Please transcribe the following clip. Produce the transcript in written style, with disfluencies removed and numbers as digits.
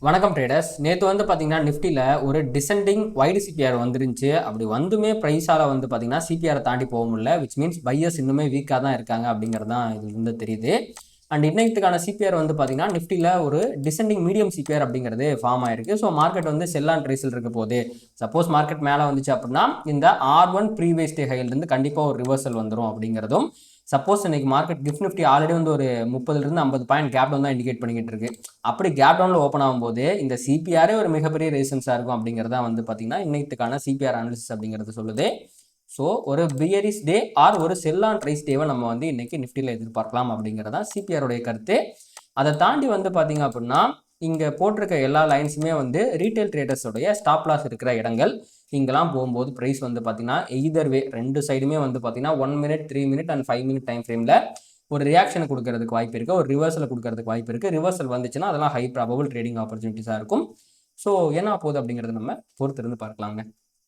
வணக்கம் ட்ரேடர்ஸ். நேற்று வந்து பார்த்தீங்கன்னா நிஃப்டியில் ஒரு டிசெண்டிங் வைடு சிபிஆர் வந்துருந்துச்சு. அப்படி வந்துமே ப்ரைஸால் வந்து பார்த்தீங்கன்னா சிபிஆரை தாண்டி போக முடியல. விச் மீன்ஸ் பையர்ஸ் இன்னுமே வீக்காக தான் இருக்காங்க அப்படிங்கிறது தான் இதுலேருந்து தெரியுது. அண்ட் இன்னைக்குக்கான சிபிஆர் வந்து பார்த்தீங்கன்னா நிஃப்டியில் ஒரு டிசெண்டிங் மீடியம் சிபிஆர் அப்படிங்கிறது ஃபார்ம் ஆயிருக்கு. ஸோ மார்க்கெட் வந்து செல் அண்ட் ட்ரேஸில் இருக்க போது சப்போஸ் மார்க்கெட் மேலே வந்துச்சு அப்படின்னா இந்த R1 ப்ரீவியஸ் டே ஹையிலிருந்து கண்டிப்பாக ஒரு ரிவர்சல் வந்துடும் அப்படிங்கிறதும், சப்போஸ் இன்னைக்கு மார்க்கெட் கிஃப்ட் நிஃப்டி ஆல்ரெடி வந்து ஒரு 30லிருந்து 50 பாயிண்ட் கேப் டவுன் தான் இண்டிகேட் பண்ணிக்கிட்டு இருக்கு. அப்படி கேப் டவுனில் ஓப்பன் ஆகும்போது இந்த சிபிஆரே ஒரு மிகப்பெரிய ரெசிஸ்டன்ஸாக இருக்கும் அப்படிங்கிறதா வந்து பார்த்தீங்கன்னா இன்னைக்குக்கான சிபிஆர் அனாலிசிஸ் அப்படிங்கிறது சொல்லுது. ஸோ ஒரு பியரிஸ் டே ஆர் ஒரு செல் ஆன் ரைஸ் டேவை நம்ம வந்து இன்னைக்கு நிஃப்டியில் எதிர்பார்க்கலாம் அப்படிங்கிறதா சிபிஆருடைய கருத்து. அதை தாண்டி வந்து பார்த்தீங்க அப்படின்னா இங்கே போட்டிருக்க எல்லா லைன்ஸுமே வந்து ரீட்டைல் ட்ரேடர்ஸோடைய ஸ்டாப் லாஸ் இருக்கிற இடங்கள். இங்கெல்லாம் போகும்போது ப்ரைஸ் வந்து பார்த்தீங்கன்னா எய்தர் வே ரெண்டு சைடுமே வந்து பார்த்தீங்கன்னா 1 minute 3 minute and 5 minute time ஃப்ரேமில் ஒரு ரியாக்ஷன் கொடுக்கறதுக்கு வாய்ப்பு இருக்குது, ஒரு ரிவர்சல் கொடுக்கறதுக்கு வாய்ப்பு இருக்குது. ரிவர்சல் வந்துச்சுன்னா அதெல்லாம் ஹை ப்ராபபிள் ட்ரேடிங் ஆப்பர்ச்சுனிட்டிஸாக இருக்கும். ஸோ என்ன போகுது அப்படிங்கிறது நம்ம பொறுத்திருந்து பார்க்கலாங்க.